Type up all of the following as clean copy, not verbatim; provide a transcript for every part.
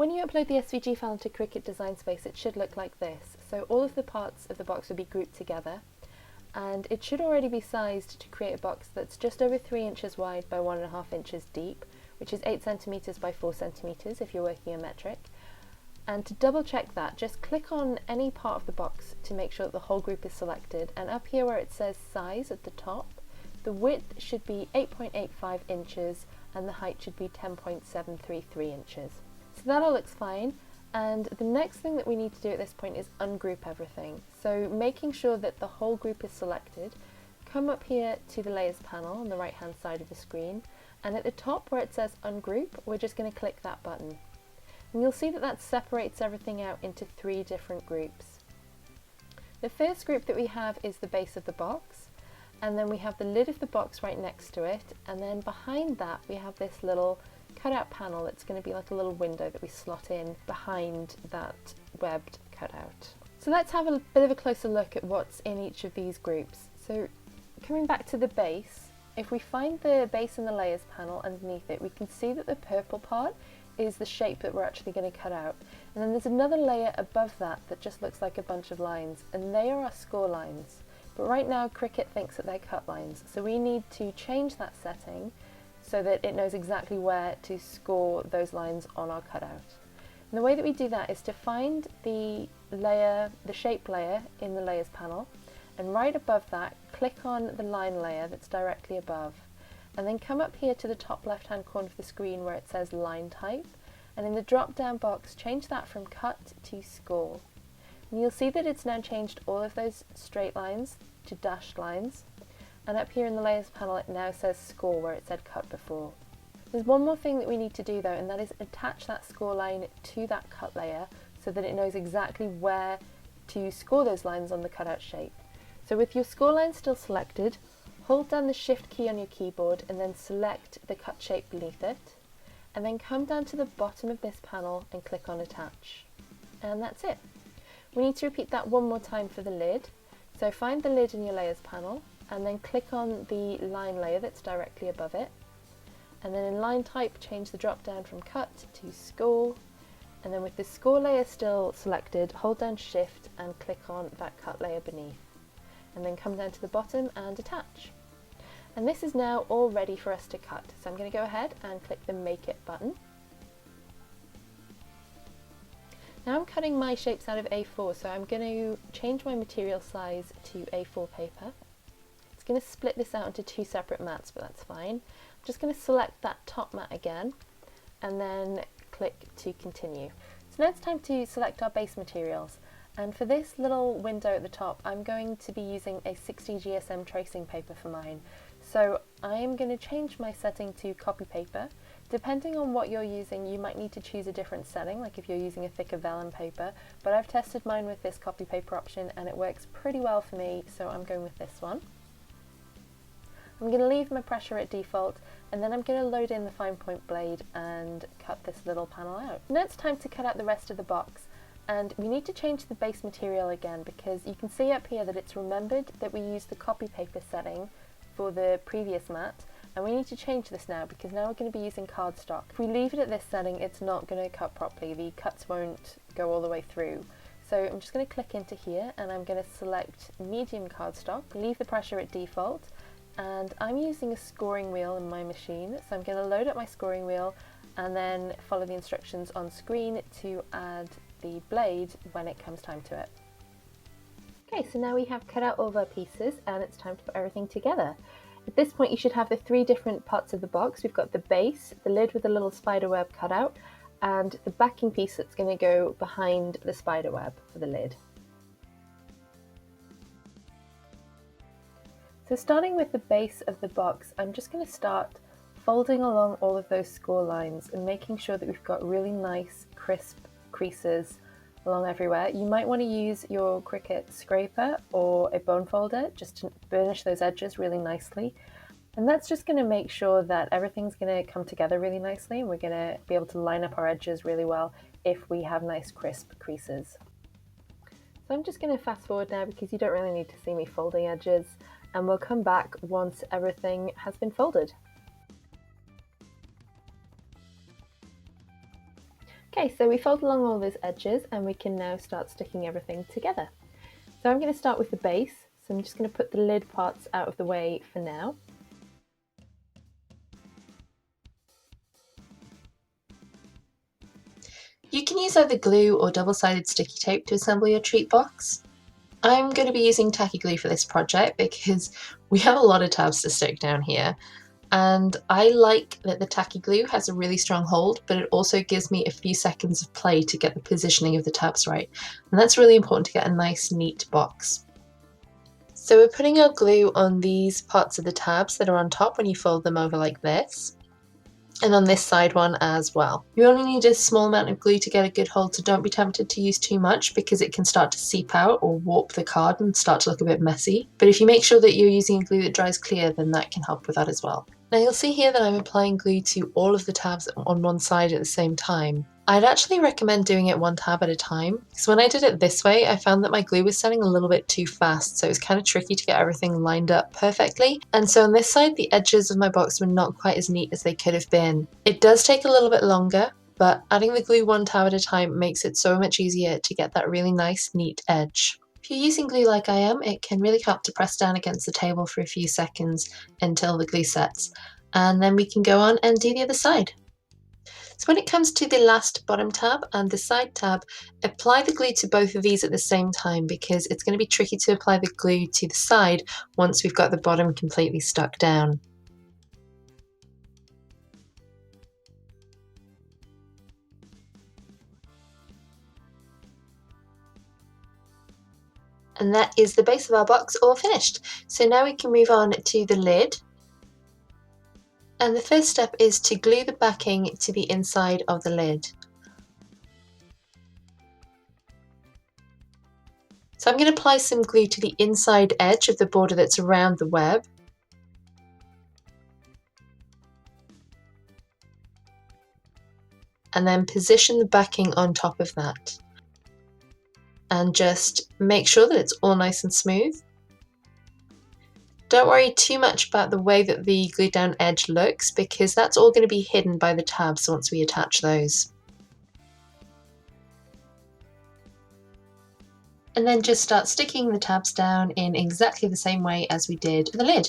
When you upload the SVG file into Cricut Design Space, it should look like this. So all of the parts of the box will be grouped together, and it should already be sized to create a box that's just over 3 inches wide by 1.5 inches deep, which is 8 centimeters by 4 centimeters if you're working a metric. And to double check that, just click on any part of the box to make sure that the whole group is selected, and up here where it says size at the top, the width should be 8.85 inches and the height should be 10.733 inches. So that all looks fine, and the next thing that we need to do at this point is ungroup everything. So making sure that the whole group is selected, come up here to the layers panel on the right hand side of the screen, and at the top where it says ungroup, we're just going to click that button. And you'll see that that separates everything out into 3 different groups. The first group that we have is the base of the box, and then we have the lid of the box right next to it, and then behind that we have this little cutout panel that's going to be like a little window that we slot in behind that webbed cutout. So let's have a bit of a closer look at what's in each of these groups. So coming back to the base, if we find the base in the layers panel underneath it, we can see that the purple part is the shape that we're actually going to cut out. And then there's another layer above that that just looks like a bunch of lines, and they are our score lines. But right now Cricut thinks that they're cut lines, so we need to change that setting so that it knows exactly where to score those lines on our cutout. And the way that we do that is to find the layer, the shape layer in the layers panel, and right above that click on the line layer that's directly above, and then come up here to the top left hand corner of the screen where it says line type, and in the drop down box change that from cut to score. And you'll see that it's now changed all of those straight lines to dashed lines, and up here in the layers panel it now says score where it said cut before. There's one more thing that we need to do though, and that is attach that score line to that cut layer so that it knows exactly where to score those lines on the cutout shape. So with your score line still selected, hold down the shift key on your keyboard and then select the cut shape beneath it, and then come down to the bottom of this panel and click on attach. And that's it. We need to repeat that one more time for the lid. So find the lid in your layers panel and then click on the line layer that's directly above it, and then in line type change the drop down from cut to score, and then with the score layer still selected, hold down shift and click on that cut layer beneath, and then come down to the bottom and attach. And this is now all ready for us to cut, so I'm going to go ahead and click the make it button. Now I'm cutting my shapes out of A4, so I'm going to change my material size to A4 paper. It's going to split this out into 2 separate mats, but that's fine. I'm just going to select that top mat again and then click to continue. So now it's time to select our base materials, and for this little window at the top I'm going to be using a 60 GSM tracing paper for mine. So I'm going to change my setting to copy paper. Depending on what you're using, you might need to choose a different setting, like if you're using a thicker vellum paper, but I've tested mine with this copy paper option and it works pretty well for me, so I'm going with this one. I'm going to leave my pressure at default, and then I'm going to load in the fine point blade and cut this little panel out. Now it's time to cut out the rest of the box, and we need to change the base material again because you can see up here that it's remembered that we used the copy paper setting for the previous mat, and we need to change this now because now we're going to be using cardstock. If we leave it at this setting, it's not going to cut properly, the cuts won't go all the way through. So I'm just going to click into here and I'm going to select medium cardstock, leave the pressure at default, and I'm using a scoring wheel in my machine, so I'm going to load up my scoring wheel and then follow the instructions on screen to add the blade when it comes time to it. Okay, so now we have cut out all of our pieces and it's time to put everything together. At this point you should have the 3 different parts of the box. We've got the base, the lid with a little spider web cut out, and the backing piece that's going to go behind the spider web for the lid. So starting with the base of the box, I'm just going to start folding along all of those score lines and making sure that we've got really nice crisp creases along everywhere. You might want to use your Cricut scraper or a bone folder just to burnish those edges really nicely. And that's just going to make sure that everything's going to come together really nicely, and we're going to be able to line up our edges really well if we have nice crisp creases. So I'm just going to fast forward now because you don't really need to see me folding edges, and we'll come back once everything has been folded. Okay, so we fold along all those edges and we can now start sticking everything together. So I'm going to start with the base, so I'm just going to put the lid parts out of the way for now. You can use either glue or double-sided sticky tape to assemble your treat box. I'm going to be using tacky glue for this project because we have a lot of tabs to stick down here, and I like that the tacky glue has a really strong hold, but it also gives me a few seconds of play to get the positioning of the tabs right, and that's really important to get a nice neat box. So we're putting our glue on these parts of the tabs that are on top when you fold them over like this, and on this side one as well. You only need a small amount of glue to get a good hold, so don't be tempted to use too much because it can start to seep out or warp the card and start to look a bit messy. But if you make sure that you're using a glue that dries clear, then that can help with that as well. Now you'll see here that I'm applying glue to all of the tabs on one side at the same time. I'd actually recommend doing it one tab at a time, because when I did it this way, I found that my glue was setting a little bit too fast, so it was kind of tricky to get everything lined up perfectly. And so on this side, the edges of my box were not quite as neat as they could have been. It does take a little bit longer, but adding the glue one tab at a time makes it so much easier to get that really nice, neat edge. If you're using glue like I am, it can really help to press down against the table for a few seconds until the glue sets, and then we can go on and do the other side. So when it comes to the last bottom tab and the side tab, apply the glue to both of these at the same time because it's going to be tricky to apply the glue to the side once we've got the bottom completely stuck down. And that is the base of our box all finished. So now we can move on to the lid. And the first step is to glue the backing to the inside of the lid. So I'm going to apply some glue to the inside edge of the border that's around the web. And then position the backing on top of that. And just make sure that it's all nice and smooth. Don't worry too much about the way that the glued down edge looks because that's all going to be hidden by the tabs once we attach those. And then just start sticking the tabs down in exactly the same way as we did the lid.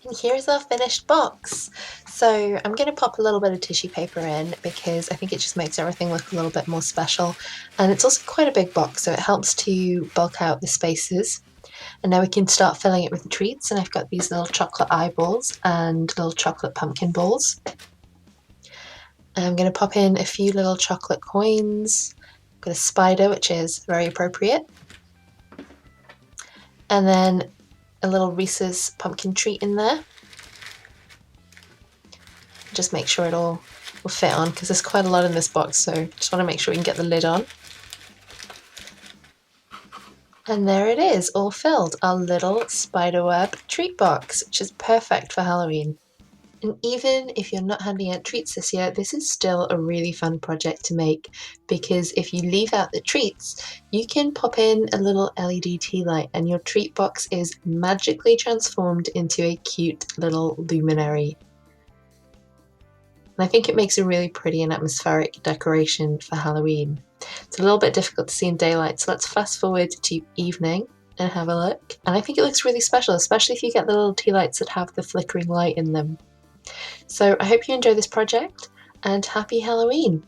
And here's our finished box. So I'm going to pop a little bit of tissue paper in because I think it just makes everything look a little bit more special. And it's also quite a big box, so it helps to bulk out the spaces. And now we can start filling it with the treats. And I've got these little chocolate eyeballs and little chocolate pumpkin balls. And I'm going to pop in a few little chocolate coins. I've got a spider, which is very appropriate. And then a little Reese's pumpkin treat in there. Just make sure it all will fit on because there's quite a lot in this box, so just want to make sure we can get the lid on. And there it is, all filled, our little spiderweb treat box, which is perfect for Halloween. And even if you're not handing out treats this year, this is still a really fun project to make because if you leave out the treats, you can pop in a little LED tea light and your treat box is magically transformed into a cute little luminary. And I think it makes a really pretty and atmospheric decoration for Halloween. It's a little bit difficult to see in daylight, so let's fast forward to evening and have a look. And I think it looks really special, especially if you get the little tea lights that have the flickering light in them. So I hope you enjoy this project and happy Halloween!